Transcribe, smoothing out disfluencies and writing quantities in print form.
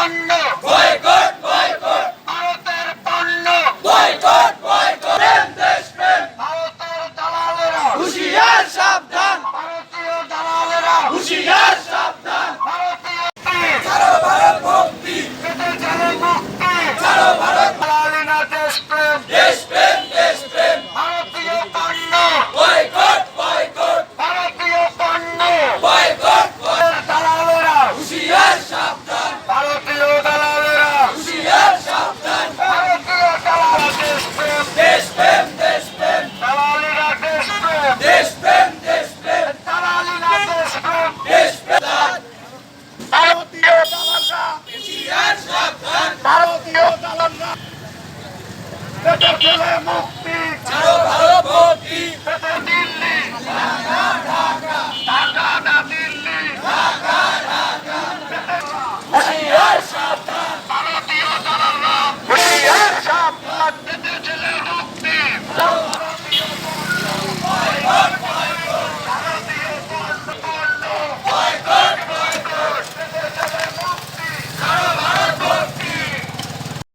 পণ্য boycott boycott, ভারতের পণ্য বয়কট বয়কট, দেশপ্রেম ভারতের দালালেরা হুঁশিয়ার সাবধান, ভারতীয় দালালেরা হুঁশিয়ার সাবধান, ভারতীয় ছাড়ো ভারত মুক্তি, পেটে চলে মুক্তি, ছাড়ো ভারত দালালিনা, দেশপ্রেম দেশপ্রেম দেশপ্রেম, ভারতীয় পণ্য বয়কট বয়কট, ভারতীয় পণ্য বয়কট বয়কট, দালালেরা হুঁশিয়ার সাবধান, ভারতীয় দালালেরা হুঁশিয়ার সাবধান, ভারতীয় দালাল, দেশপ্রেম দেশপ্রেম দেশপ্রেম, দালালিনা দেশপ্রেম দেশপ্রেম দেশপ্রেম, দালালিনা দেশপ্রেম দেশপ্রেম, ভারতীয় দালালরা হুঁশিয়ার সাবধান, ভারতীয় দালালরা পেটে চলে মুক্তি।